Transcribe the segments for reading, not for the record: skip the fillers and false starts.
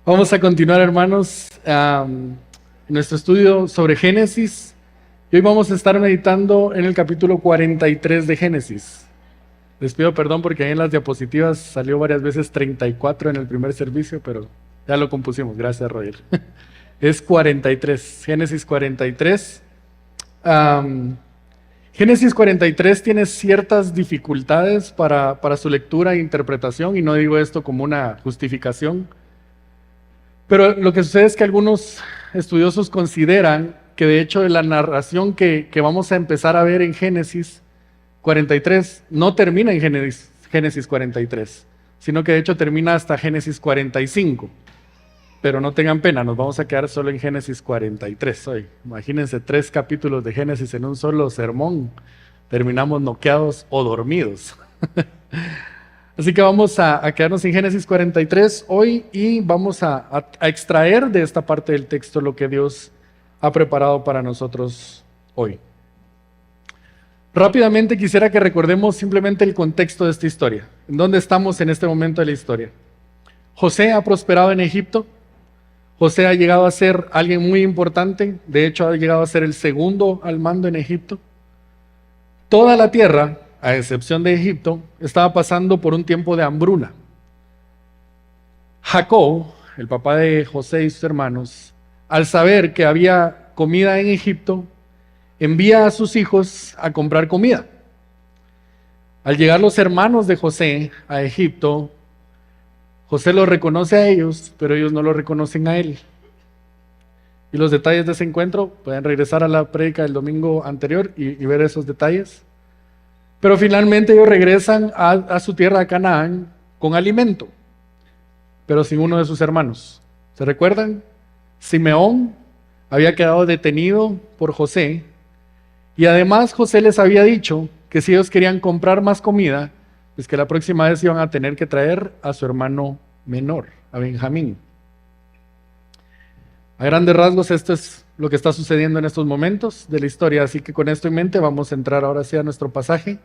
Vamos a continuar, hermanos, en nuestro estudio sobre Génesis. Y hoy vamos a estar meditando en el capítulo 43 de Génesis. Les pido perdón porque ahí en las diapositivas salió varias veces 34 en el primer servicio, pero ya lo compusimos. Gracias, Roger. Es 43, Génesis 43. Génesis 43 tiene ciertas dificultades para su lectura e interpretación, y no digo esto como una justificación. Pero lo que sucede es que algunos estudiosos consideran que de hecho la narración que vamos a empezar a ver en Génesis 43 no termina en Génesis 43, sino que de hecho termina hasta Génesis 45. Pero no tengan pena, nos vamos a quedar solo en Génesis 43 hoy. Imagínense 3 capítulos de Génesis en un solo sermón. Terminamos noqueados o dormidos. Así que vamos a quedarnos en Génesis 43 hoy y vamos a extraer de esta parte del texto lo que Dios ha preparado para nosotros hoy. Rápidamente quisiera que recordemos simplemente el contexto de esta historia. ¿En dónde estamos en este momento de la historia? José ha prosperado en Egipto. José ha llegado a ser alguien muy importante. De hecho, ha llegado a ser el segundo al mando en Egipto. Toda la tierra, a excepción de Egipto, estaba pasando por un tiempo de hambruna. Jacob, el papá de José y sus hermanos, al saber que había comida en Egipto, envía a sus hijos a comprar comida. Al llegar los hermanos de José a Egipto, José los reconoce a ellos, pero ellos no lo reconocen a él. Y los detalles de ese encuentro, pueden regresar a la prédica del domingo anterior y ver esos detalles. Pero finalmente ellos regresan a su tierra, a Canaán, con alimento, pero sin uno de sus hermanos. ¿Se recuerdan? Simeón había quedado detenido por José, y además José les había dicho que si ellos querían comprar más comida, pues que la próxima vez iban a tener que traer a su hermano menor, a Benjamín. A grandes rasgos, esto es lo que está sucediendo en estos momentos de la historia, así que con esto en mente vamos a entrar ahora sí a nuestro pasaje.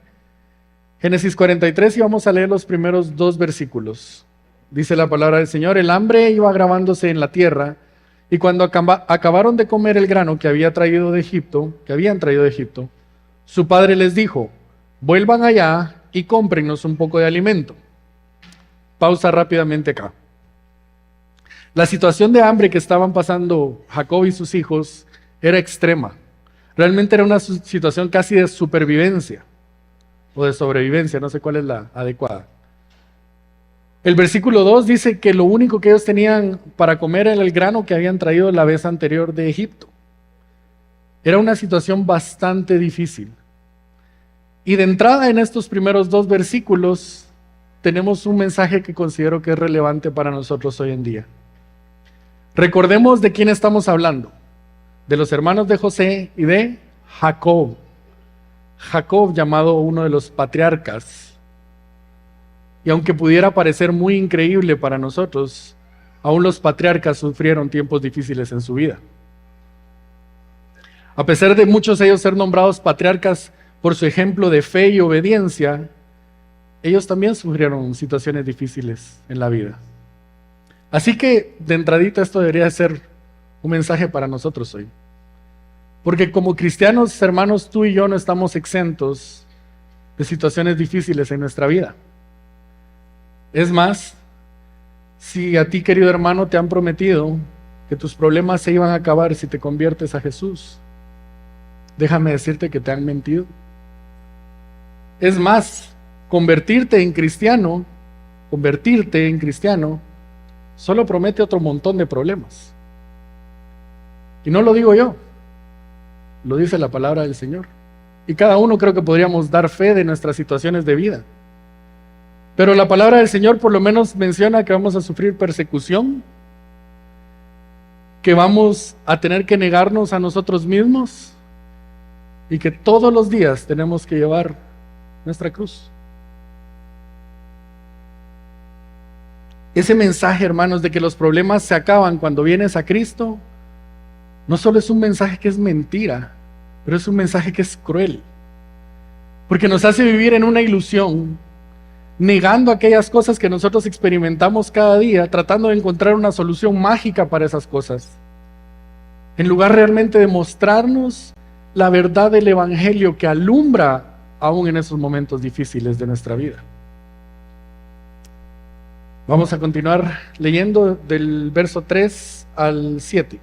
Génesis 43, y vamos a leer los primeros 2 versículos. Dice la palabra del Señor: el hambre iba agravándose en la tierra, y cuando acabaron de comer el grano que habían traído de Egipto, su padre les dijo: vuelvan allá y cómprennos un poco de alimento. Pausa rápidamente acá. La situación de hambre que estaban pasando Jacob y sus hijos era extrema. Realmente era una situación casi de supervivencia o de sobrevivencia, no sé cuál es la adecuada. El versículo 2 dice que lo único que ellos tenían para comer era el grano que habían traído la vez anterior de Egipto. Era una situación bastante difícil. Y de entrada en estos primeros 2 versículos tenemos un mensaje que considero que es relevante para nosotros hoy en día. Recordemos de quién estamos hablando: de los hermanos de José y de Jacob. Jacob, llamado uno de los patriarcas. Y aunque pudiera parecer muy increíble para nosotros, aún los patriarcas sufrieron tiempos difíciles en su vida. A pesar de muchos de ellos ser nombrados patriarcas por su ejemplo de fe y obediencia, ellos también sufrieron situaciones difíciles en la vida. Así que de entradita esto debería ser un mensaje para nosotros hoy. Porque como cristianos, hermanos, tú y yo no estamos exentos de situaciones difíciles en nuestra vida. Es más, si a ti, querido hermano, te han prometido que tus problemas se iban a acabar si te conviertes a Jesús, déjame decirte que te han mentido. Es más, convertirte en cristiano solo promete otro montón de problemas. Y no lo digo yo, lo dice la palabra del Señor. Y cada uno creo que podríamos dar fe de nuestras situaciones de vida. Pero la palabra del Señor por lo menos menciona que vamos a sufrir persecución, que vamos a tener que negarnos a nosotros mismos y que todos los días tenemos que llevar nuestra cruz. Ese mensaje, hermanos, de que los problemas se acaban cuando vienes a Cristo, no solo es un mensaje que es mentira, pero es un mensaje que es cruel, porque nos hace vivir en una ilusión negando aquellas cosas que nosotros experimentamos cada día, tratando de encontrar una solución mágica para esas cosas, en lugar realmente de mostrarnos la verdad del Evangelio que alumbra aún en esos momentos difíciles de nuestra vida. Vamos a continuar leyendo del verso 3 al 7.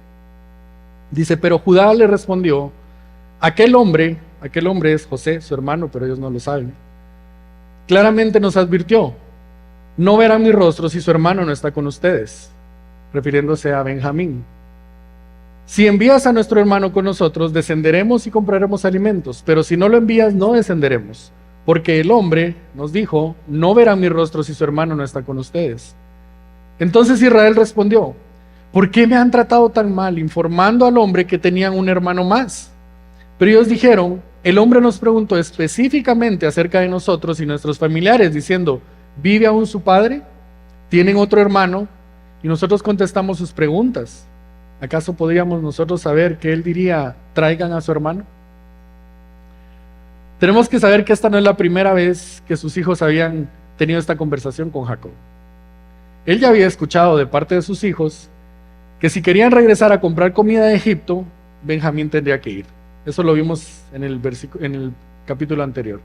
Dice, pero Judá le respondió, aquel hombre es José, su hermano, pero ellos no lo saben, claramente nos advirtió, no verán mi rostro si su hermano no está con ustedes, refiriéndose a Benjamín. Si envías a nuestro hermano con nosotros, descenderemos y compraremos alimentos, pero si no lo envías, no descenderemos, porque el hombre nos dijo, no verán mi rostro si su hermano no está con ustedes. Entonces Israel respondió, ¿por qué me han tratado tan mal, informando al hombre que tenían un hermano más? Pero ellos dijeron, el hombre nos preguntó específicamente acerca de nosotros y nuestros familiares, diciendo, ¿vive aún su padre? ¿Tienen otro hermano? Y nosotros contestamos sus preguntas. ¿Acaso podríamos nosotros saber que él diría, traigan a su hermano? Tenemos que saber que esta no es la primera vez que sus hijos habían tenido esta conversación con Jacob. Él ya había escuchado de parte de sus hijos que si querían regresar a comprar comida de Egipto, Benjamín tendría que ir. Eso lo vimos en el capítulo anterior.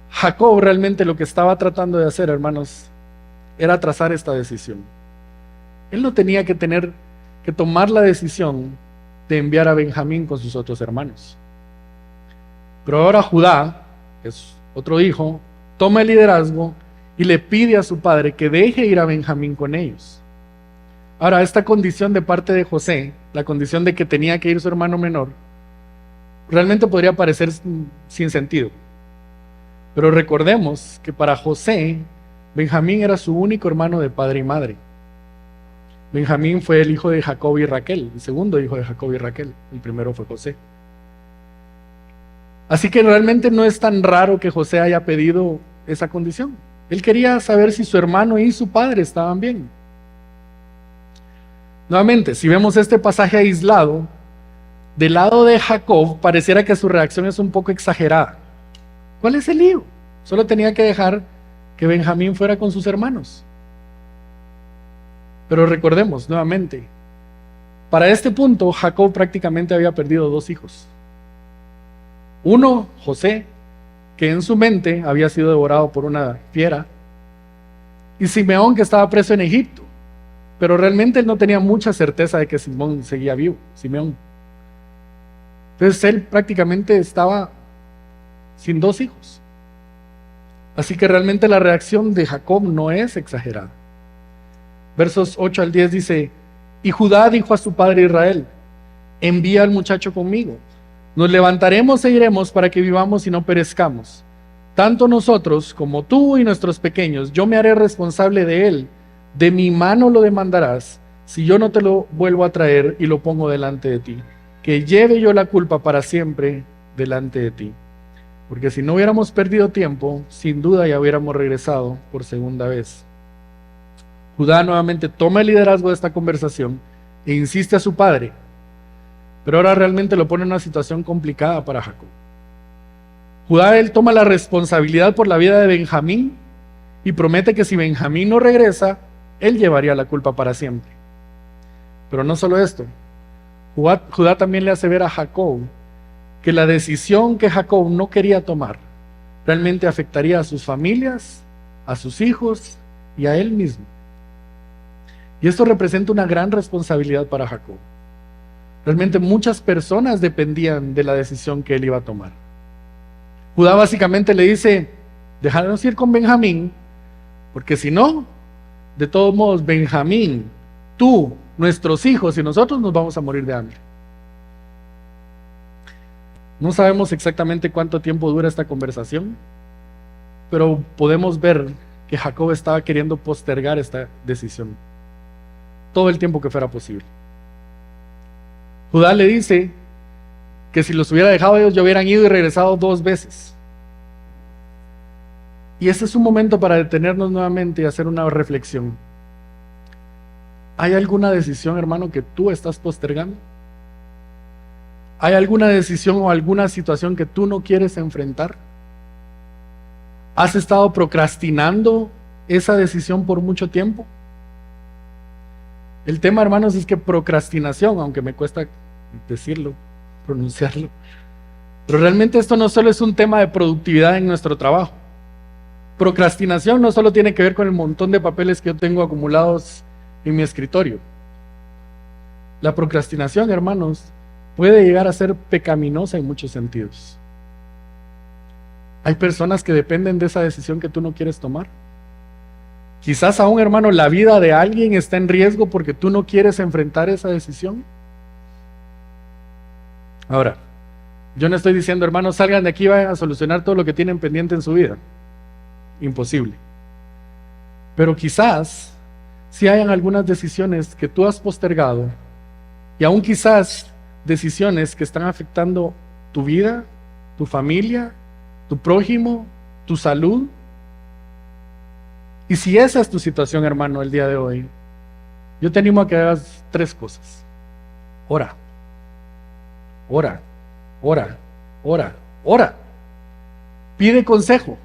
Jacob realmente lo que estaba tratando de hacer, hermanos, era trazar esta decisión. Él no tenía que tomar la decisión de enviar a Benjamín con sus otros hermanos. Pero ahora Judá, que es otro hijo, toma el liderazgo y le pide a su padre que deje ir a Benjamín con ellos. Ahora, esta condición de parte de José, la condición de que tenía que ir su hermano menor, realmente podría parecer sin sentido. Pero recordemos que para José, Benjamín era su único hermano de padre y madre. Benjamín fue el hijo de Jacob y Raquel, el segundo hijo de Jacob y Raquel. El primero fue José. Así que realmente no es tan raro que José haya pedido esa condición. Él quería saber si su hermano y su padre estaban bien. Nuevamente, si vemos este pasaje aislado, del lado de Jacob pareciera que su reacción es un poco exagerada. ¿Cuál es el lío? Solo tenía que dejar que Benjamín fuera con sus hermanos. Pero recordemos nuevamente, para este punto Jacob prácticamente había perdido dos hijos. Uno, José, que en su mente había sido devorado por una fiera, y Simeón, que estaba preso en Egipto, pero realmente él no tenía mucha certeza de que Simeón seguía vivo. Entonces él prácticamente estaba sin dos hijos. Así que realmente la reacción de Jacob no es exagerada. Versos 8 al 10 dice, y Judá dijo a su padre Israel, envía al muchacho conmigo, nos levantaremos e iremos para que vivamos y no perezcamos. Tanto nosotros como tú y nuestros pequeños, yo me haré responsable de él, de mi mano lo demandarás, si yo no te lo vuelvo a traer y lo pongo delante de ti, que lleve yo la culpa para siempre delante de ti. Porque si no hubiéramos perdido tiempo, sin duda ya hubiéramos regresado por segunda vez. Judá nuevamente toma el liderazgo de esta conversación e insiste a su padre, pero ahora realmente lo pone en una situación complicada para Jacob. Judá, él toma la responsabilidad por la vida de Benjamín y promete que si Benjamín no regresa, él llevaría la culpa para siempre. Pero no solo esto, Judá también le hace ver a Jacob que la decisión que Jacob no quería tomar realmente afectaría a sus familias, a sus hijos y a él mismo. Y esto representa una gran responsabilidad para Jacob. Realmente muchas personas dependían de la decisión que él iba a tomar. Judá básicamente le dice, déjanos ir con Benjamín, porque si no, de todos modos, Benjamín, tú, nuestros hijos y nosotros nos vamos a morir de hambre. No sabemos exactamente cuánto tiempo dura esta conversación, pero podemos ver que Jacob estaba queriendo postergar esta decisión todo el tiempo que fuera posible. Judá le dice que si los hubiera dejado ellos, ya hubieran ido y regresado 2 veces. Y ese es un momento para detenernos nuevamente y hacer una reflexión. ¿Hay alguna decisión, hermano, que tú estás postergando? ¿Hay alguna decisión o alguna situación que tú no quieres enfrentar? ¿Has estado procrastinando esa decisión por mucho tiempo? El tema, hermanos, es que procrastinación, aunque me cuesta decirlo, pronunciarlo, pero realmente esto no solo es un tema de productividad en nuestro trabajo. Procrastinación no solo tiene que ver con el montón de papeles que yo tengo acumulados en mi escritorio. La procrastinación, hermanos, puede llegar a ser pecaminosa en muchos sentidos. Hay personas que dependen de esa decisión que tú no quieres tomar. Quizás aún, hermano, la vida de alguien está en riesgo porque tú no quieres enfrentar esa decisión. Ahora, yo no estoy diciendo, hermanos, salgan de aquí y vayan a solucionar todo lo que tienen pendiente en su vida. Imposible. Pero quizás si hayan algunas decisiones que tú has postergado y aún quizás decisiones que están afectando tu vida, tu familia, tu prójimo, tu salud. Y si esa es tu situación, hermano, el día de hoy, yo te animo a que hagas 3 cosas. Ora, ora, ora, ora, ora. Pide consejo.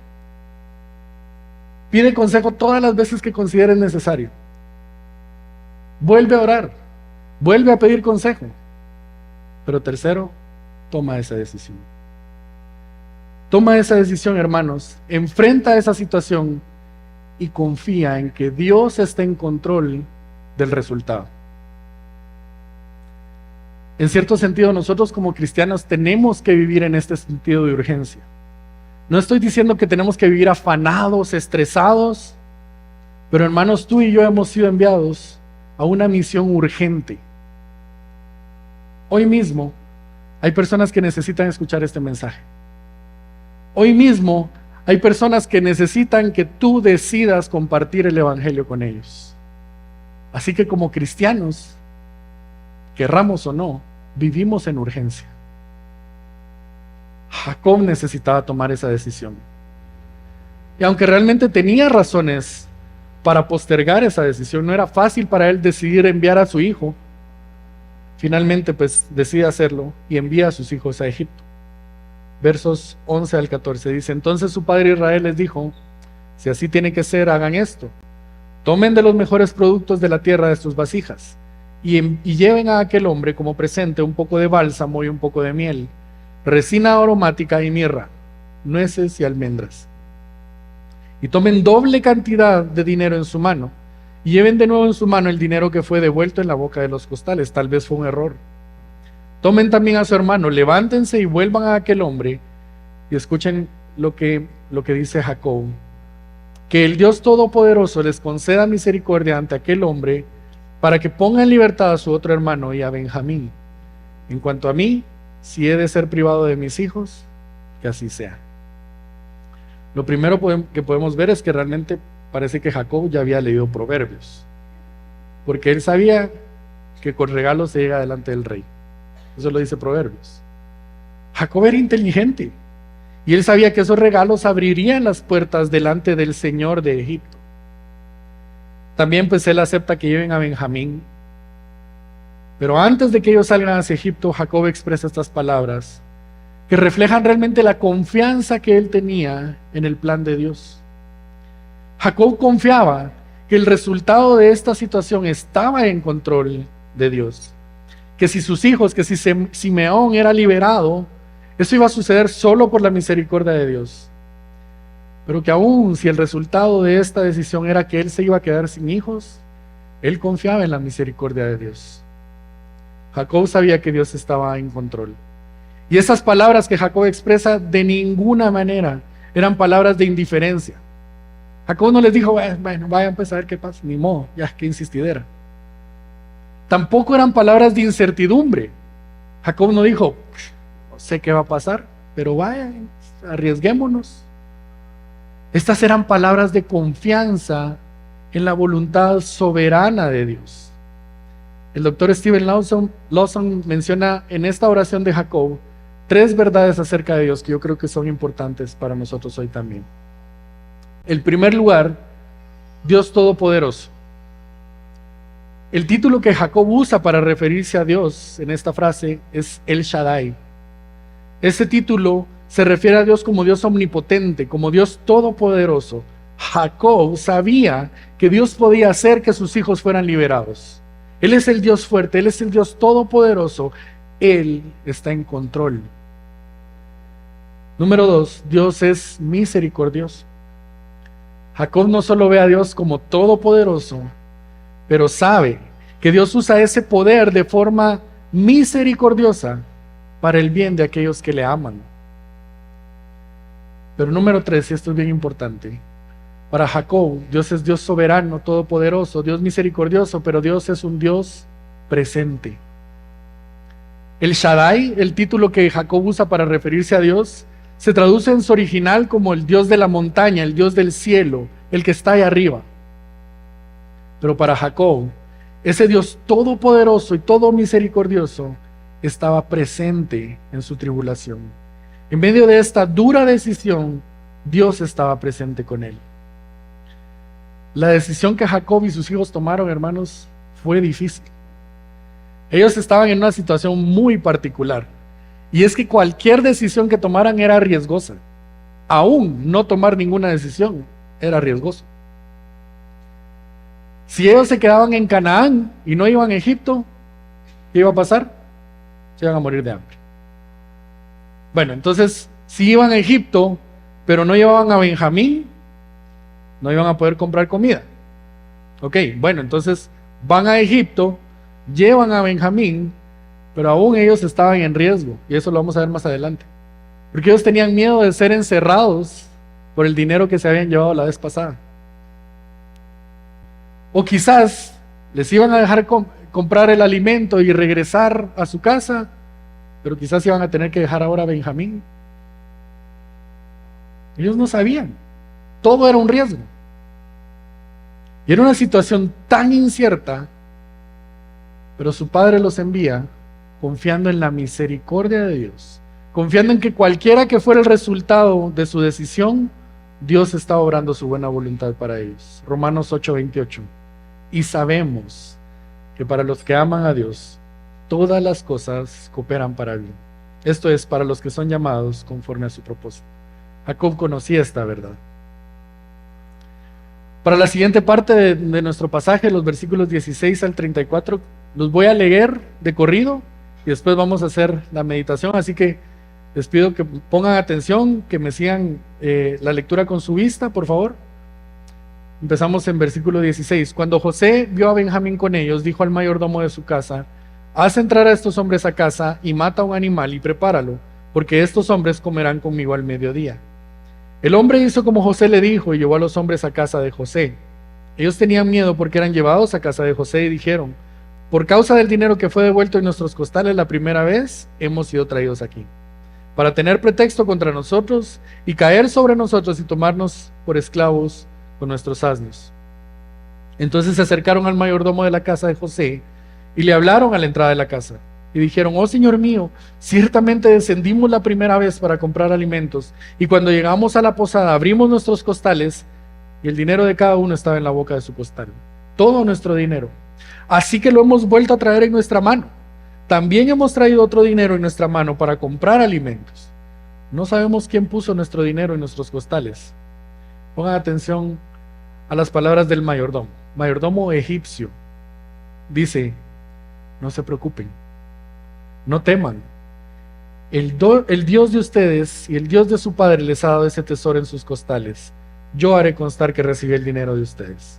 Pide consejo todas las veces que consideres necesario. Vuelve a orar. Vuelve a pedir consejo. Pero tercero, toma esa decisión. Toma esa decisión, hermanos. Enfrenta esa situación y confía en que Dios está en control del resultado. En cierto sentido, nosotros como cristianos tenemos que vivir en este sentido de urgencia. No estoy diciendo que tenemos que vivir afanados, estresados, pero hermanos, tú y yo hemos sido enviados a una misión urgente. Hoy mismo hay personas que necesitan escuchar este mensaje. Hoy mismo hay personas que necesitan que tú decidas compartir el evangelio con ellos. Así que como cristianos, querramos o no, vivimos en urgencia. Jacob necesitaba tomar esa decisión. Y aunque realmente tenía razones para postergar esa decisión, no era fácil para él decidir enviar a su hijo. Finalmente, pues decide hacerlo y envía a sus hijos a Egipto. Versos 11 al 14 dice: entonces su padre Israel les dijo: si así tiene que ser, hagan esto. Tomen de los mejores productos de la tierra de sus vasijas y lleven a aquel hombre como presente un poco de bálsamo y un poco de miel, resina aromática y mirra, nueces y almendras. Y tomen doble cantidad de dinero en su mano y lleven de nuevo en su mano el dinero que fue devuelto en la boca de los costales. Tal vez fue un error. Tomen también a su hermano, levántense y vuelvan a aquel hombre. Y escuchen lo que dice Jacob: que el Dios Todopoderoso les conceda misericordia ante aquel hombre, para que ponga en libertad a su otro hermano y a Benjamín. En cuanto a mí, si he de ser privado de mis hijos, que así sea. Lo primero que podemos ver es que realmente parece que Jacob ya había leído Proverbios, porque él sabía que con regalos se llega delante del rey. Eso lo dice Proverbios. Jacob era inteligente y él sabía que esos regalos abrirían las puertas delante del Señor de Egipto. También pues él acepta que lleven a Benjamín. Pero antes de que ellos salgan hacia Egipto, Jacob expresa estas palabras que reflejan realmente la confianza que él tenía en el plan de Dios. Jacob confiaba que el resultado de esta situación estaba en control de Dios. Que si sus hijos, que si Simeón era liberado, eso iba a suceder solo por la misericordia de Dios. Pero que aún si el resultado de esta decisión era que él se iba a quedar sin hijos, él confiaba en la misericordia de Dios. Jacob sabía que Dios estaba en control. Y esas palabras que Jacob expresa de ninguna manera eran palabras de indiferencia. Jacob no les dijo: bueno, vayan pues a ver qué pasa, ni modo, ya qué insistidera. Tampoco eran palabras de incertidumbre. Jacob no dijo: no sé qué va a pasar, pero vayan, arriesguémonos. Estas eran palabras de confianza en la voluntad soberana de Dios. El doctor Steven Lawson menciona en esta oración de Jacob 3 verdades acerca de Dios que yo creo que son importantes para nosotros hoy también. En primer lugar, Dios Todopoderoso. El título que Jacob usa para referirse a Dios en esta frase es El Shaddai. Ese título se refiere a Dios como Dios omnipotente, como Dios todopoderoso. Jacob sabía que Dios podía hacer que sus hijos fueran liberados. Él es el Dios fuerte, Él es el Dios todopoderoso. Él está en control. Número 2, Dios es misericordioso. Jacob no solo ve a Dios como todopoderoso, pero sabe que Dios usa ese poder de forma misericordiosa para el bien de aquellos que le aman. Pero número 3, y esto es bien importante, para Jacob, Dios es Dios soberano, todopoderoso, Dios misericordioso, pero Dios es un Dios presente. El Shaddai, el título que Jacob usa para referirse a Dios, se traduce en su original como el Dios de la montaña, el Dios del cielo, el que está ahí arriba. Pero para Jacob, ese Dios todopoderoso y todo misericordioso estaba presente en su tribulación. En medio de esta dura decisión, Dios estaba presente con él. La decisión que Jacob y sus hijos tomaron, hermanos, fue difícil. Ellos estaban en una situación muy particular. Y es que cualquier decisión que tomaran era riesgosa. Aún no tomar ninguna decisión era riesgoso. Si ellos se quedaban en Canaán y no iban a Egipto, ¿qué iba a pasar? Se iban a morir de hambre. Bueno, entonces, si iban a Egipto, pero no llevaban a Benjamín, no iban a poder comprar comida. Ok, bueno, entonces van a Egipto, llevan a Benjamín, pero aún ellos estaban en riesgo, y eso lo vamos a ver más adelante. Porque ellos tenían miedo de ser encerrados por el dinero que se habían llevado la vez pasada. O quizás les iban a dejar comprar el alimento y regresar a su casa, pero quizás iban a tener que dejar ahora a Benjamín. Ellos no sabían. Todo era un riesgo. Y era una situación tan incierta, pero su padre los envía confiando en la misericordia de Dios, confiando en que cualquiera que fuera el resultado de su decisión, Dios está obrando su buena voluntad para ellos. Romanos 8:28. Y sabemos que para los que aman a Dios, todas las cosas cooperan para bien. Esto es, para los que son llamados conforme a su propósito. Jacob conocía esta verdad. Para la siguiente parte de nuestro pasaje, los versículos 16 al 34, los voy a leer de corrido y después vamos a hacer la meditación. Así que les pido que pongan atención, que me sigan la lectura con su vista, por favor. Empezamos en versículo 16. Cuando José vio a Benjamín con ellos, dijo al mayordomo de su casa: haz entrar a estos hombres a casa y mata un animal y prepáralo, porque estos hombres comerán conmigo al mediodía. El hombre hizo como José le dijo y llevó a los hombres a casa de José. Ellos tenían miedo porque eran llevados a casa de José y dijeron: por causa del dinero que fue devuelto en nuestros costales la primera vez, hemos sido traídos aquí, para tener pretexto contra nosotros y caer sobre nosotros y tomarnos por esclavos con nuestros asnos. Entonces se acercaron al mayordomo de la casa de José y le hablaron a la entrada de la casa y dijeron: oh señor mío, ciertamente descendimos la primera vez para comprar alimentos, y cuando llegamos a la posada abrimos nuestros costales y el dinero de cada uno estaba en la boca de su costal, todo nuestro dinero. Así que lo hemos vuelto a traer en nuestra mano. También hemos traído otro dinero en nuestra mano para comprar alimentos. No sabemos quién puso nuestro dinero en nuestros costales. Pongan atención a las palabras del mayordomo egipcio. Dice: no se preocupen, no teman. El Dios de ustedes y el Dios de su padre les ha dado ese tesoro en sus costales. Yo haré constar que recibí el dinero de ustedes.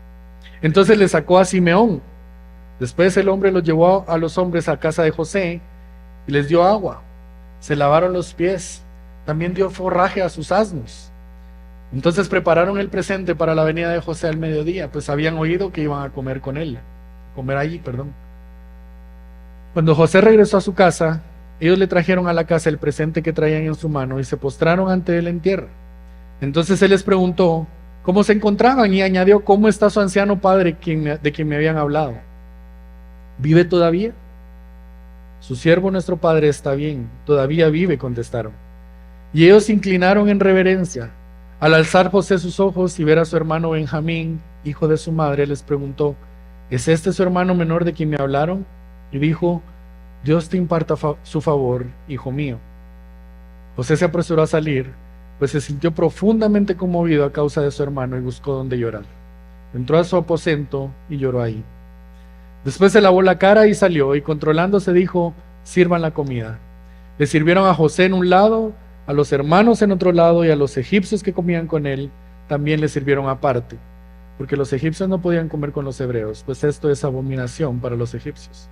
Entonces le sacó a Simeón. Después el hombre los llevó a los hombres a casa de José y les dio agua. Se lavaron los pies. También dio forraje a sus asnos. Entonces prepararon el presente para la venida de José al mediodía, pues habían oído que iban a comer allí. Cuando José regresó a su casa, ellos le trajeron a la casa el presente que traían en su mano y se postraron ante él en tierra. Entonces él les preguntó cómo se encontraban y añadió: ¿cómo está su anciano padre de quien me habían hablado? ¿Vive todavía? Su siervo nuestro padre está bien, todavía vive, contestaron. Y ellos se inclinaron en reverencia. Al alzar José sus ojos y ver a su hermano Benjamín, hijo de su madre, les preguntó: ¿es este su hermano menor de quien me hablaron? Y dijo: Dios te imparta su favor, hijo mío. José se apresuró a salir, pues se sintió profundamente conmovido a causa de su hermano y buscó donde llorar. Entró a su aposento y lloró ahí. Después se lavó la cara y salió, y controlándose dijo: sirvan la comida. Le sirvieron a José en un lado, a los hermanos en otro lado, y a los egipcios que comían con él también le sirvieron aparte, porque los egipcios no podían comer con los hebreos, pues esto es abominación para los egipcios.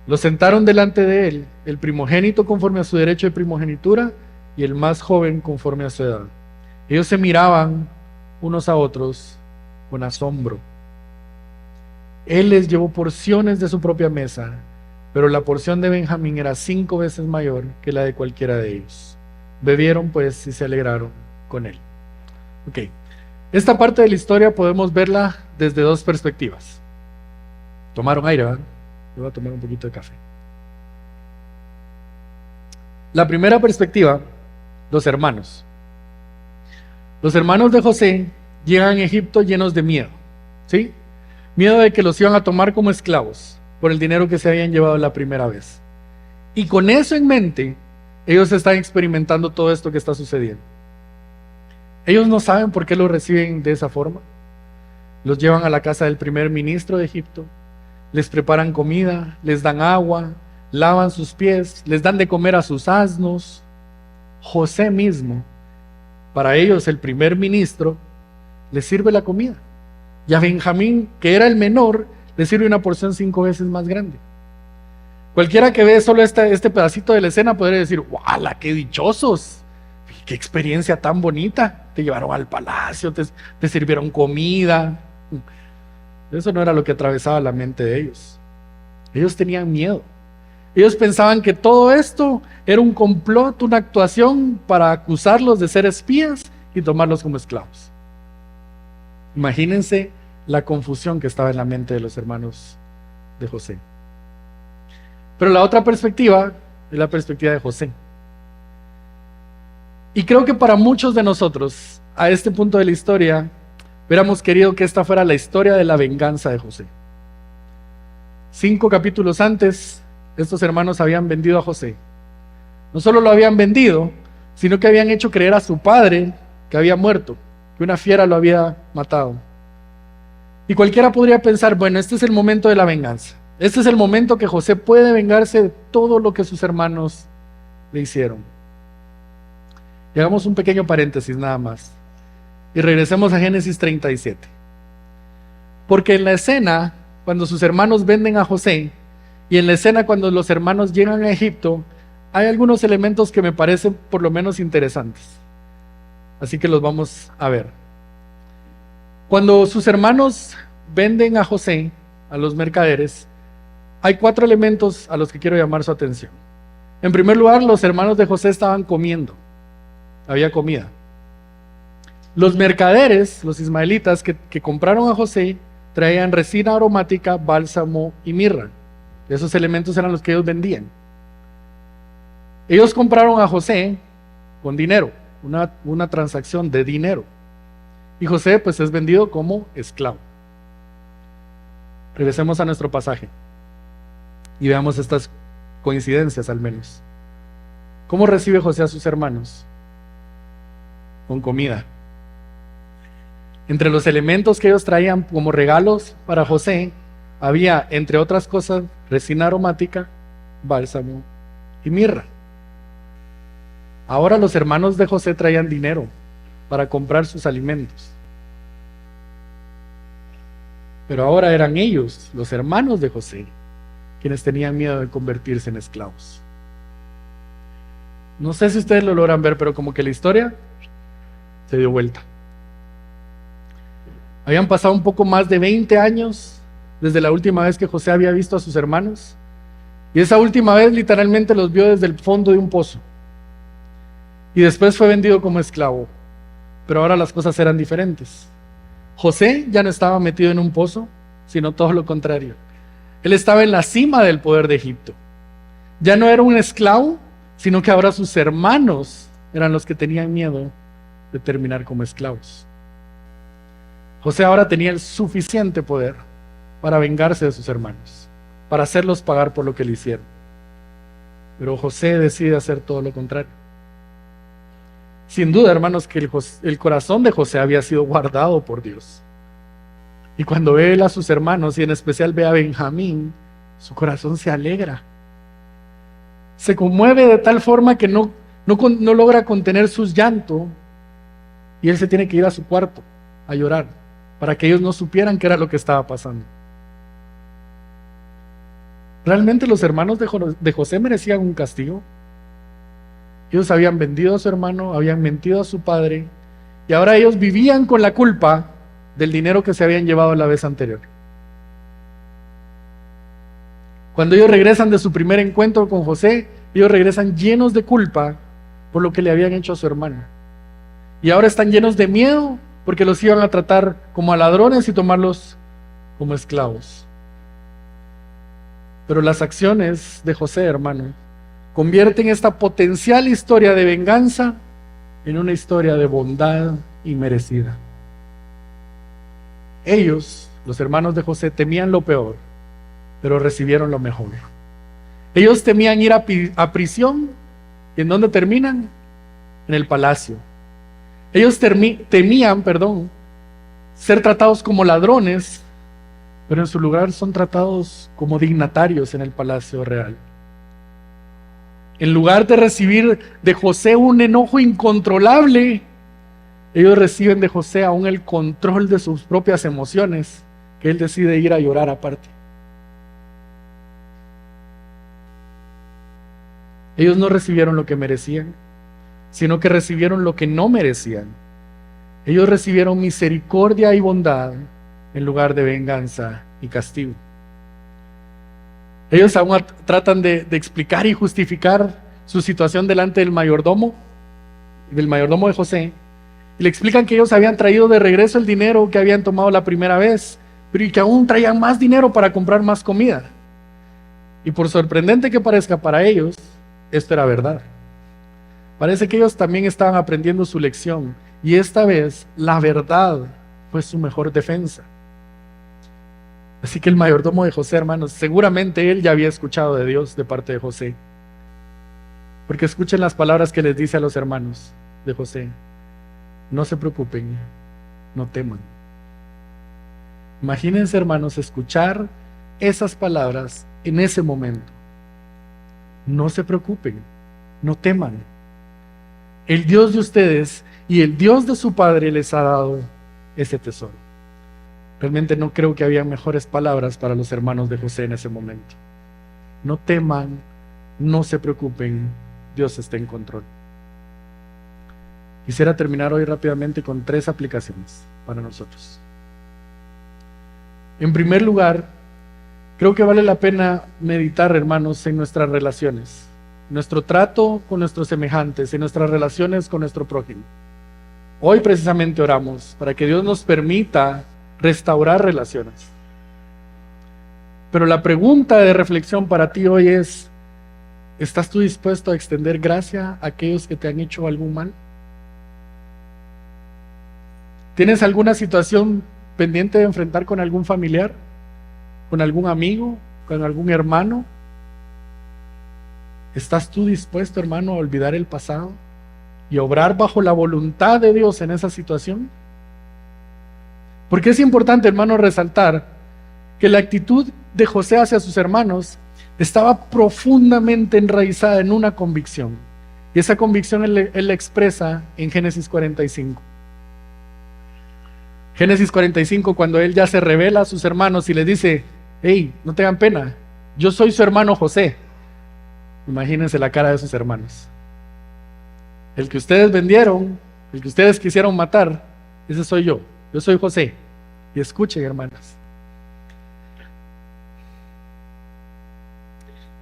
Lo sentaron delante de él, el primogénito conforme a su derecho de primogenitura, y el más joven conforme a su edad. Ellos se miraban unos a otros con asombro. Él les llevó porciones de su propia mesa, pero la porción de Benjamín era 5 veces mayor que la de cualquiera de ellos. Bebieron pues y se alegraron con él. Ok, esta parte de la historia podemos verla desde 2 perspectivas. Tomaron aire, ¿verdad? Yo voy a tomar un poquito de café. La primera perspectiva, los hermanos. Los hermanos de José llegan a Egipto llenos de miedo, ¿sí? Miedo de que los iban a tomar como esclavos por el dinero que se habían llevado la primera vez. Y con eso en mente, ellos están experimentando todo esto que está sucediendo. Ellos no saben por qué lo reciben de esa forma. Los llevan a la casa del primer ministro de Egipto, les preparan comida, les dan agua, lavan sus pies, les dan de comer a sus asnos. José mismo, para ellos el primer ministro, les sirve la comida. Y a Benjamín, que era el menor, le sirve una porción 5 veces más grande. Cualquiera que ve solo este pedacito de la escena podría decir: ¡guala, qué dichosos! ¡Qué experiencia tan bonita! Te llevaron al palacio, te sirvieron comida. Eso no era lo que atravesaba la mente de ellos. Ellos tenían miedo. Ellos pensaban que todo esto era un complot, una actuación para acusarlos de ser espías y tomarlos como esclavos. Imagínense la confusión que estaba en la mente de los hermanos de José. Pero la otra perspectiva es la perspectiva de José. Y creo que para muchos de nosotros, a este punto de la historia, hubiéramos querido que esta fuera la historia de la venganza de José. 5 capítulos antes, estos hermanos habían vendido a José. No solo lo habían vendido, sino que habían hecho creer a su padre que había muerto, que una fiera lo había matado. Y cualquiera podría pensar: bueno, este es el momento de la venganza. Este es el momento que José puede vengarse de todo lo que sus hermanos le hicieron. Y hagamos un pequeño paréntesis nada más. Y regresemos a Génesis 37. Porque en la escena, cuando sus hermanos venden a José, y en la escena cuando los hermanos llegan a Egipto, hay algunos elementos que me parecen por lo menos interesantes. Así que los vamos a ver. Cuando sus hermanos venden a José, a los mercaderes, hay 4 elementos a los que quiero llamar su atención. En primer lugar, los hermanos de José estaban comiendo. Había comida. Los mercaderes, los ismaelitas que compraron a José, traían resina aromática, bálsamo y mirra. Esos elementos eran los que ellos vendían. Ellos compraron a José con dinero, una transacción de dinero. Y José pues es vendido como esclavo. Regresemos a nuestro pasaje y veamos estas coincidencias al menos. ¿Cómo recibe José a sus hermanos? Con comida. Entre los elementos que ellos traían como regalos para José, había, entre otras cosas, resina aromática, bálsamo y mirra. Ahora los hermanos de José traían dinero para comprar sus alimentos. Pero ahora eran ellos, los hermanos de José, quienes tenían miedo de convertirse en esclavos. No sé si ustedes lo logran ver, pero como que la historia se dio vuelta. Habían pasado un poco más de 20 años desde la última vez que José había visto a sus hermanos, y esa última vez literalmente los vio desde el fondo de un pozo. Y después fue vendido como esclavo. Pero ahora las cosas eran diferentes. José ya no estaba metido en un pozo, sino todo lo contrario. Él estaba en la cima del poder de Egipto. Ya no era un esclavo, sino que ahora sus hermanos eran los que tenían miedo de terminar como esclavos. José ahora tenía el suficiente poder para vengarse de sus hermanos, para hacerlos pagar por lo que le hicieron. Pero José decide hacer todo lo contrario. Sin duda, hermanos, que el corazón de José había sido guardado por Dios. Y cuando ve él a sus hermanos, y en especial ve a Benjamín, su corazón se alegra. Se conmueve de tal forma que no logra contener sus llantos, y él se tiene que ir a su cuarto a llorar, para que ellos no supieran qué era lo que estaba pasando. ¿Realmente los hermanos de José merecían un castigo? Ellos habían vendido a su hermano, habían mentido a su padre, y ahora ellos vivían con la culpa del dinero que se habían llevado la vez anterior. Cuando ellos regresan de su primer encuentro con José, ellos regresan llenos de culpa por lo que le habían hecho a su hermano. Y ahora están llenos de miedo porque los iban a tratar como a ladrones y tomarlos como esclavos. Pero las acciones de José, hermano, convierten esta potencial historia de venganza en una historia de bondad inmerecida. Ellos, los hermanos de José, temían lo peor, pero recibieron lo mejor. Ellos temían ir a prisión, ¿y en dónde terminan? En el palacio. Ellos temían, ser tratados como ladrones, pero en su lugar son tratados como dignatarios en el palacio real. En lugar de recibir de José un enojo incontrolable, ellos reciben de José aún el control de sus propias emociones, que él decide ir a llorar aparte. Ellos no recibieron lo que merecían, sino que recibieron lo que no merecían. Ellos recibieron misericordia y bondad en lugar de venganza y castigo. Ellos aún tratan de explicar y justificar su situación delante del mayordomo de José, y le explican que ellos habían traído de regreso el dinero que habían tomado la primera vez, pero y que aún traían más dinero para comprar más comida. Y por sorprendente que parezca para ellos, esto era verdad. Parece que ellos también estaban aprendiendo su lección, y esta vez la verdad fue su mejor defensa. Así que el mayordomo de José, hermanos, seguramente él ya había escuchado de Dios de parte de José. Porque escuchen las palabras que les dice a los hermanos de José: no se preocupen, no teman. Imagínense, hermanos, escuchar esas palabras en ese momento. No se preocupen, no teman. El Dios de ustedes y el Dios de su padre les ha dado ese tesoro. Realmente no creo que había mejores palabras para los hermanos de José en ese momento. No teman, no se preocupen, Dios está en control. Quisiera terminar hoy rápidamente con 3 aplicaciones para nosotros. En primer lugar, creo que vale la pena meditar, hermanos, en nuestras relaciones, nuestro trato con nuestros semejantes, en nuestras relaciones con nuestro prójimo. Hoy precisamente oramos para que Dios nos permita restaurar relaciones. Pero la pregunta de reflexión para ti hoy es: ¿estás tú dispuesto a extender gracia a aquellos que te han hecho algún mal? ¿Tienes alguna situación pendiente de enfrentar con algún familiar, con algún amigo, con algún hermano? ¿Estás tú dispuesto, hermano, a olvidar el pasado y a obrar bajo la voluntad de Dios en esa situación? Porque es importante, hermano, resaltar que la actitud de José hacia sus hermanos estaba profundamente enraizada en una convicción. Y esa convicción él la expresa en Génesis 45. Génesis 45, cuando él ya se revela a sus hermanos y les dice: hey, no tengan pena, yo soy su hermano José. Imagínense la cara de sus hermanos. El que ustedes vendieron, el que ustedes quisieron matar, ese soy yo. Yo soy José. Y escuchen, hermanas,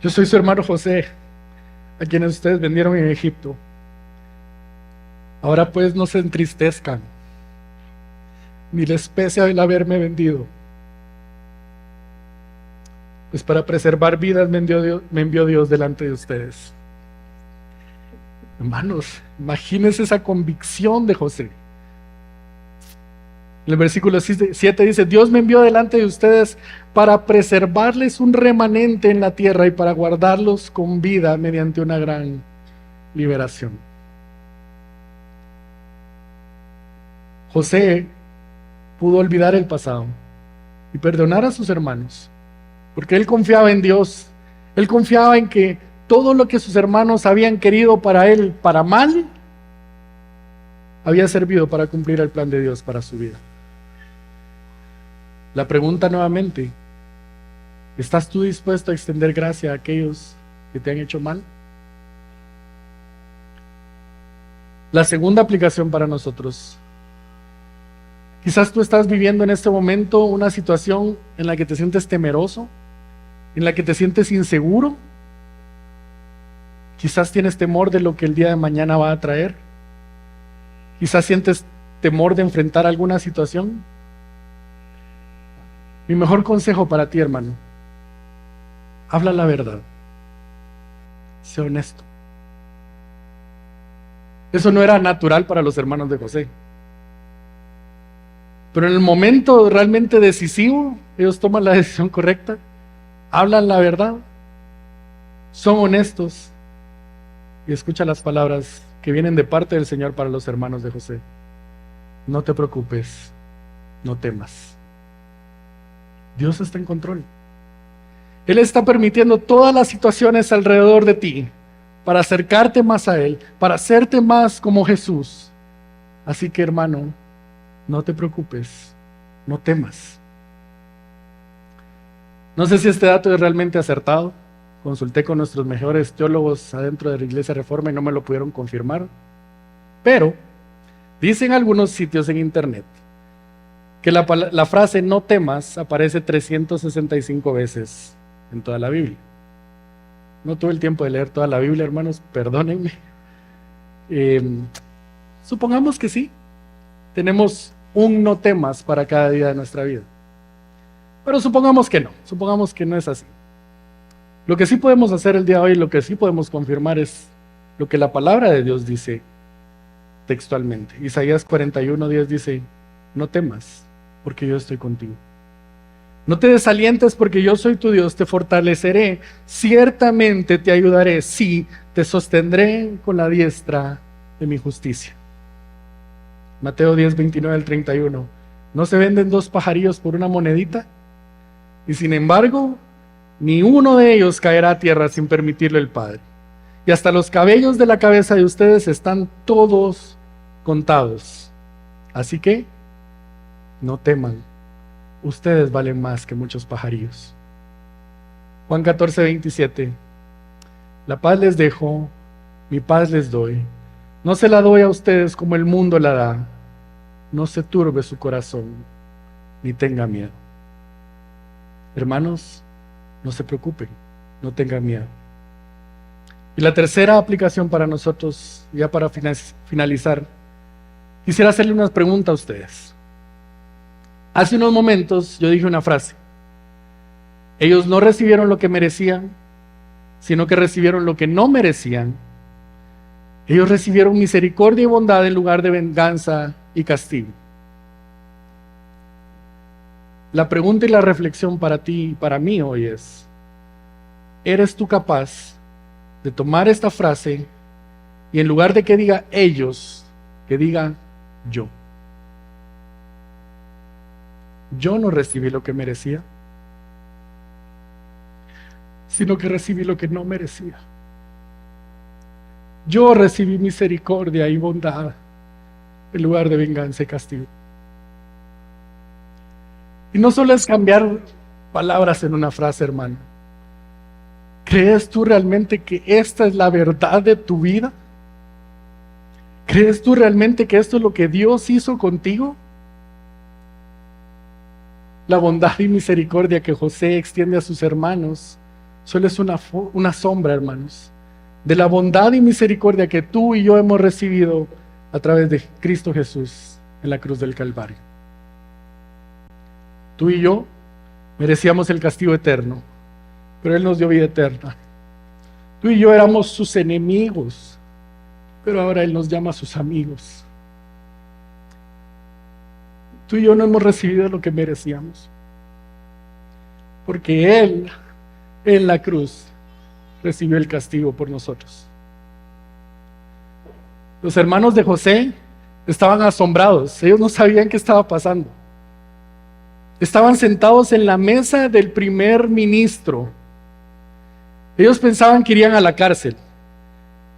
yo soy su hermano José, a quienes ustedes vendieron en Egipto. Ahora pues no se entristezcan, ni les pese el haberme vendido, pues para preservar vidas me envió Dios delante de ustedes. Hermanos, imagínense esa convicción de José. En el versículo 7 dice: Dios me envió delante de ustedes para preservarles un remanente en la tierra y para guardarlos con vida mediante una gran liberación. José pudo olvidar el pasado y perdonar a sus hermanos, porque él confiaba en Dios. Él confiaba en que todo lo que sus hermanos habían querido para él, para mal, había servido para cumplir el plan de Dios para su vida. La pregunta nuevamente: ¿estás tú dispuesto a extender gracia a aquellos que te han hecho mal? La segunda aplicación para nosotros: quizás tú estás viviendo en este momento una situación en la que te sientes temeroso, en la que te sientes inseguro. Quizás tienes temor de lo que el día de mañana va a traer. Quizás sientes temor de enfrentar alguna situación. Mi mejor consejo para ti, hermano: habla la verdad. Sé honesto. Eso no era natural para los hermanos de José. Pero en el momento realmente decisivo, ellos toman la decisión correcta, hablan la verdad, son honestos y escucha las palabras que vienen de parte del Señor para los hermanos de José. No te preocupes, no temas. Dios está en control. Él está permitiendo todas las situaciones alrededor de ti para acercarte más a Él, para hacerte más como Jesús. Así que, hermano, no te preocupes, no temas. No sé si este dato es realmente acertado. Consulté con nuestros mejores teólogos adentro de la Iglesia Reforma y no me lo pudieron confirmar. Pero dicen algunos sitios en internet que la frase "no temas" aparece 365 veces en toda la Biblia. No tuve el tiempo de leer toda la Biblia, hermanos, perdónenme. Supongamos que sí, tenemos un "no temas" para cada día de nuestra vida. Pero supongamos que no es así. Lo que sí podemos hacer el día de hoy, lo que sí podemos confirmar es lo que la palabra de Dios dice textualmente. Isaías 41:10 dice: no temas, porque yo estoy contigo. No te desalientes, porque yo soy tu Dios, te fortaleceré, ciertamente te ayudaré, sí, te sostendré con la diestra de mi justicia. Mateo 10:29-31. ¿No se venden 2 pajarillos por una monedita? Y sin embargo, ni uno de ellos caerá a tierra sin permitirlo el Padre. Y hasta los cabellos de la cabeza de ustedes están todos contados. Así que, no teman. Ustedes valen más que muchos pajarillos. Juan 14:27. La paz les dejo, mi paz les doy. No se la doy a ustedes como el mundo la da. No se turbe su corazón, ni tenga miedo. Hermanos, no se preocupen, no tengan miedo. Y la tercera aplicación para nosotros, ya para finalizar, quisiera hacerle una pregunta a ustedes. Hace unos momentos yo dije una frase: ellos no recibieron lo que merecían, sino que recibieron lo que no merecían. Ellos recibieron misericordia y bondad en lugar de venganza y castigo. La pregunta y la reflexión para ti y para mí hoy es: ¿eres tú capaz de tomar esta frase y en lugar de que diga ellos, que diga yo? Yo no recibí lo que merecía, sino que recibí lo que no merecía. Yo recibí misericordia y bondad en lugar de venganza y castigo. Y no solo es cambiar palabras en una frase, hermano. ¿Crees tú realmente que esta es la verdad de tu vida? ¿Crees tú realmente que esto es lo que Dios hizo contigo? La bondad y misericordia que José extiende a sus hermanos solo es una sombra, hermanos, de la bondad y misericordia que tú y yo hemos recibido a través de Cristo Jesús en la cruz del Calvario. Tú y yo merecíamos el castigo eterno, pero Él nos dio vida eterna. Tú y yo éramos sus enemigos, pero ahora Él nos llama sus amigos. Tú y yo no hemos recibido lo que merecíamos, porque Él, en la cruz, recibió el castigo por nosotros. Los hermanos de José estaban asombrados, ellos no sabían qué estaba pasando. Estaban sentados en la mesa del primer ministro. Ellos pensaban que irían a la cárcel,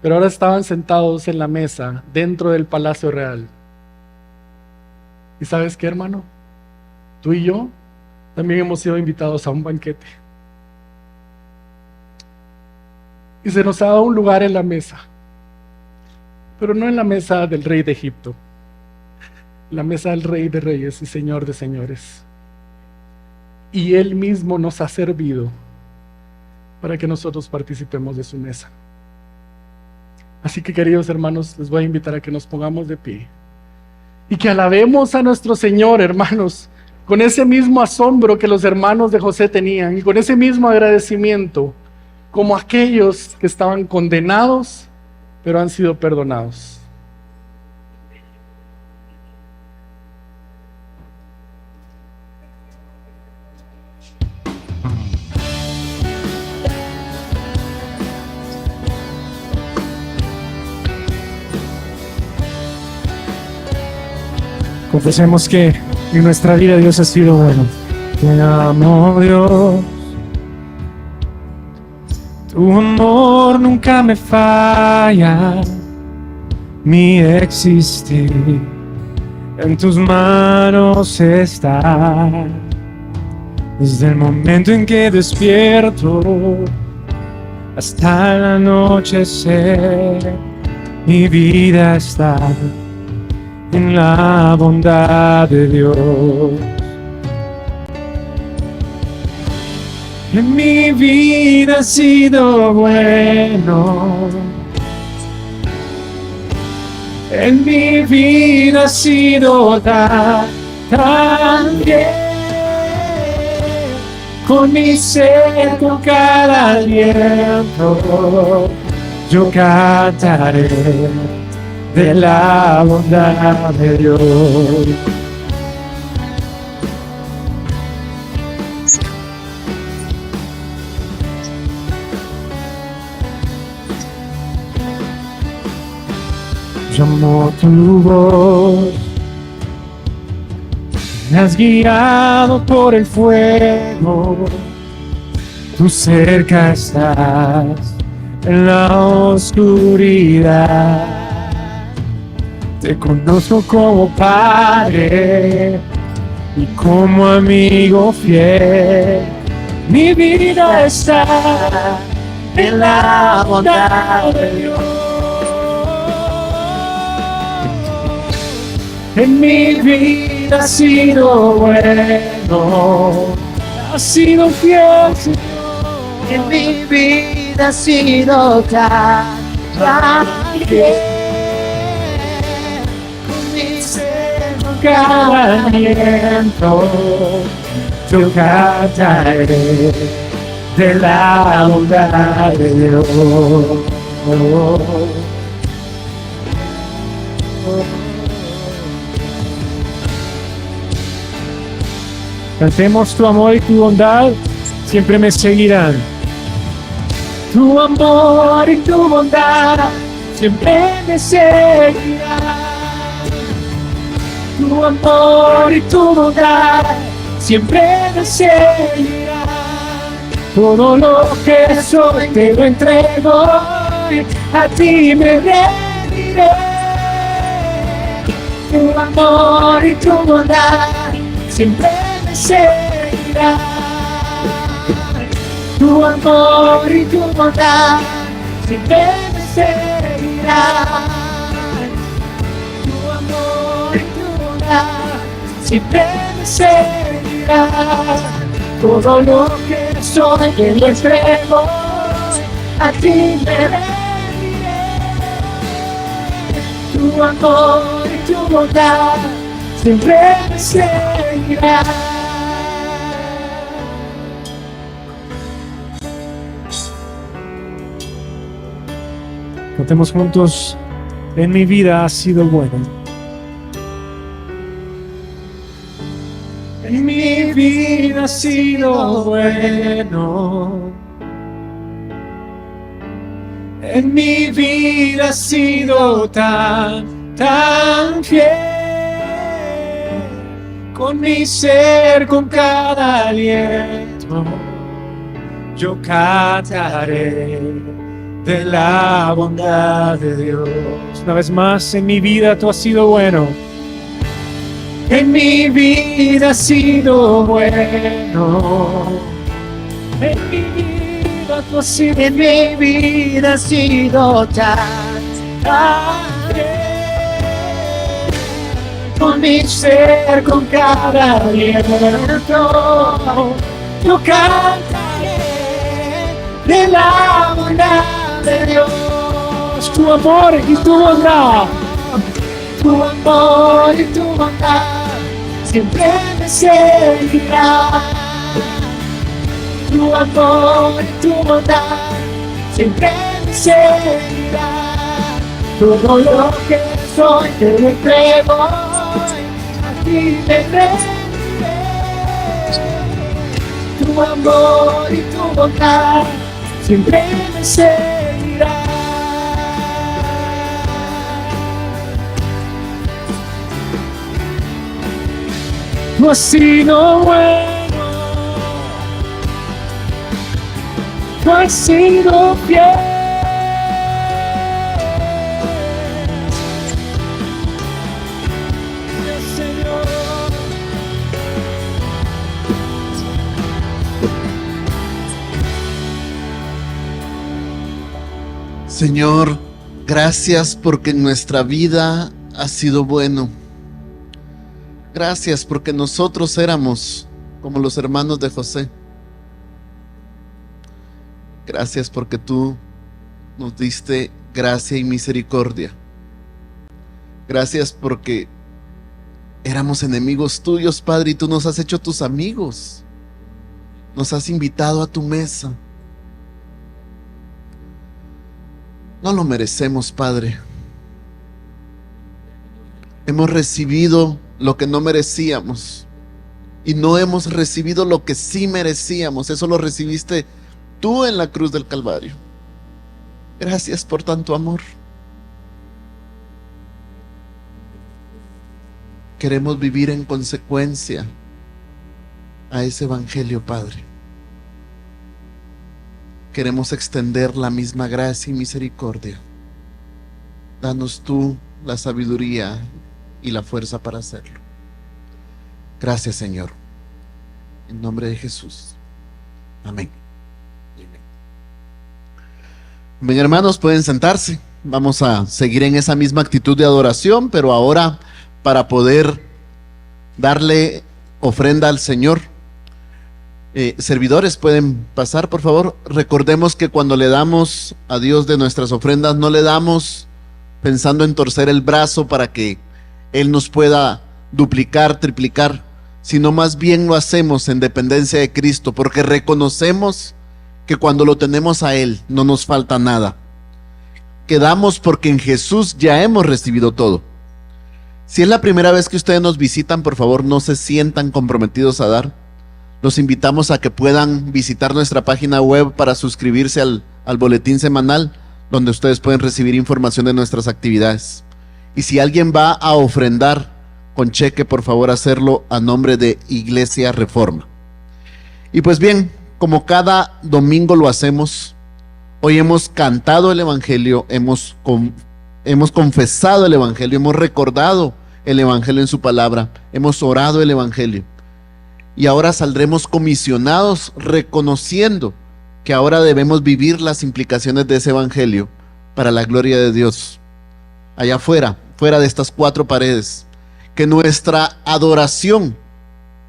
pero ahora estaban sentados en la mesa dentro del Palacio Real. ¿Y sabes qué, hermano? Tú y yo también hemos sido invitados a un banquete. Y se nos ha dado un lugar en la mesa, pero no en la mesa del rey de Egipto, la mesa del Rey de Reyes y Señor de Señores. Y Él mismo nos ha servido para que nosotros participemos de su mesa. Así que, queridos hermanos, les voy a invitar a que nos pongamos de pie y que alabemos a nuestro Señor, hermanos, con ese mismo asombro que los hermanos de José tenían y con ese mismo agradecimiento, como aquellos que estaban condenados, pero han sido perdonados. Confesemos que en nuestra vida Dios ha sido bueno. Te amo, Dios. Tu amor nunca me falla. Mi existir en tus manos está. Desde el momento en que despierto hasta el anochecer, mi vida está en la bondad de Dios. En mi vida ha sido bueno. En mi vida ha sido tan bien. Con mi ser, con cada aliento, yo cantaré de la bondad de Dios. Llamo tu voz, me has guiado por el fuego, tú cerca estás en la oscuridad. Te conozco como padre y como amigo fiel. Mi vida está en la bondad de Dios. En mi vida ha sido bueno, ha sido fiel, Señor. En mi vida ha sido tan bien. Cada aliento yo cantaré de la bondad de Dios. Cantemos: tu amor y tu bondad siempre me seguirán. Tu amor y tu bondad siempre me seguirán. Tu amor y tu bondad siempre me seguirán. Todo lo que soy te lo entrego hoy, a ti me rendiré. Tu amor y tu bondad siempre me seguirán. Tu amor y tu bondad siempre me seguirán. Siempre me seguirá. Todo lo que soy te lo entrego, a ti me rendiré. Tu amor y tu bondad siempre me seguirá. Cantemos juntos: en mi vida ha sido bueno. En mi vida ha sido bueno. En mi vida ha sido tan tan fiel, con mi ser, con cada aliento, yo cantaré de la bondad de Dios. Una vez más, en mi vida tú has sido bueno. En mi vida has sido bueno. En mi vida tú has sido, En mi vida has sido tan fiel. Con mi ser, con cada aliento, yo cantaré de la bondad de Dios. Tu amor y tu bondad, tu amor y tu bondad siempre me seguirá. Tu amor y tu bondad siempre me seguirá. Todo lo que soy te lo entrego, a ti me rendiré. Tu amor y tu bondad siempre me seguirá. Tú has sido bueno, tú has sido fiel. Señor, gracias porque en nuestra vida has sido bueno. Gracias porque nosotros éramos como los hermanos de José. Gracias porque tú nos diste gracia y misericordia. Gracias porque éramos enemigos tuyos, Padre, y tú nos has hecho tus amigos. Nos has invitado a tu mesa. No lo merecemos, Padre. Hemos recibido lo que no merecíamos y no hemos recibido lo que sí merecíamos. Eso lo recibiste tú en la cruz del Calvario. Gracias por tanto amor. Queremos vivir en consecuencia a ese evangelio, Padre. Queremos extender la misma gracia y misericordia. Danos tú la sabiduría y la fuerza para hacerlo. Gracias, Señor. En nombre de Jesús. Amén. Bien, hermanos, pueden sentarse. Vamos a seguir en esa misma actitud de adoración, pero ahora para poder darle ofrenda al Señor. Servidores, pueden pasar, por favor. Recordemos que cuando le damos a Dios de nuestras ofrendas, no le damos pensando en torcer el brazo para que Él nos pueda duplicar, triplicar, sino más bien lo hacemos en dependencia de Cristo, porque reconocemos que cuando lo tenemos a Él no nos falta nada. Quedamos porque en Jesús ya hemos recibido todo. Si es la primera vez que ustedes nos visitan, por favor no se sientan comprometidos a dar. Los invitamos a que puedan visitar nuestra página web para suscribirse al boletín semanal, donde ustedes pueden recibir información de nuestras actividades. Y si alguien va a ofrendar con cheque, por favor hacerlo a nombre de Iglesia Reforma. Y pues bien, como cada domingo lo hacemos, hoy hemos cantado el Evangelio, hemos confesado el Evangelio, hemos recordado el Evangelio en su palabra, hemos orado el Evangelio. Y ahora saldremos comisionados reconociendo que ahora debemos vivir las implicaciones de ese evangelio para la gloria de Dios. Allá afuera, fuera de estas cuatro paredes, que nuestra adoración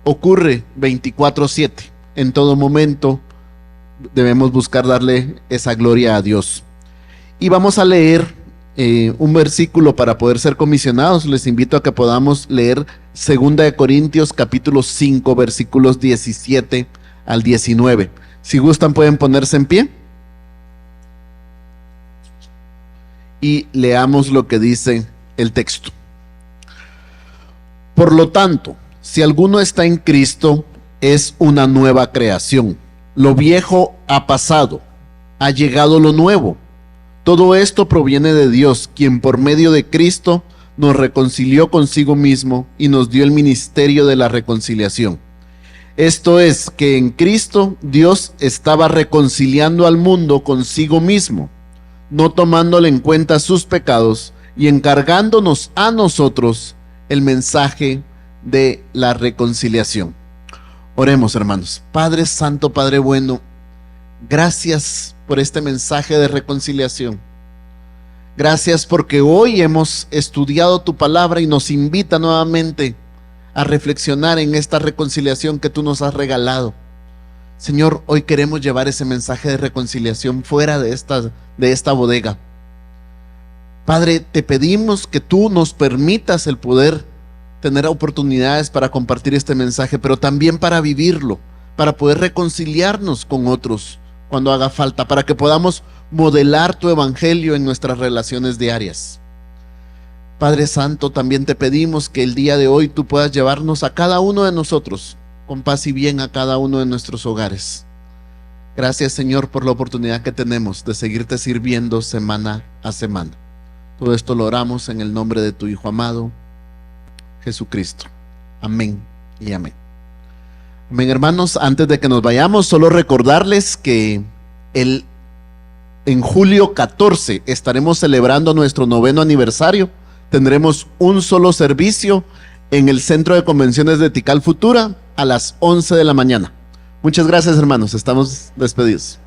ocurre 24/7. En todo momento debemos buscar darle esa gloria a Dios. Y vamos a leer un versículo para poder ser comisionados. Les invito a que podamos leer 2 de Corintios capítulo 5 versículos 17 al 19. Si gustan pueden ponerse en pie y leamos lo que dice el texto. Por lo tanto, si alguno está en Cristo, es una nueva creación. Lo viejo ha pasado, ha llegado lo nuevo. Todo esto proviene de Dios, quien por medio de Cristo nos reconcilió consigo mismo y nos dio el ministerio de la reconciliación. Esto es, que en Cristo Dios estaba reconciliando al mundo consigo mismo, no tomándole en cuenta sus pecados y encargándonos a nosotros el mensaje de la reconciliación. Oremos, hermanos. Padre Santo, Padre bueno, gracias por este mensaje de reconciliación. Gracias porque hoy hemos estudiado tu palabra y nos invita nuevamente a reflexionar en esta reconciliación que tú nos has regalado. Señor, hoy queremos llevar ese mensaje de reconciliación fuera de esta bodega. Padre, te pedimos que tú nos permitas el poder tener oportunidades para compartir este mensaje, pero también para vivirlo, para poder reconciliarnos con otros cuando haga falta, para que podamos modelar tu evangelio en nuestras relaciones diarias. Padre Santo, también te pedimos que el día de hoy tú puedas llevarnos a cada uno de nosotros con paz y bien a cada uno de nuestros hogares. Gracias, Señor, por la oportunidad que tenemos de seguirte sirviendo semana a semana. Todo esto lo oramos en el nombre de tu Hijo amado, Jesucristo. Amén y amén. Amén, hermanos. Antes de que nos vayamos, solo recordarles que en julio 14 estaremos celebrando nuestro 9º aniversario. Tendremos un solo servicio en el Centro de Convenciones de Tikal Futura a las 11 de la mañana. Muchas gracias, hermanos. Estamos despedidos.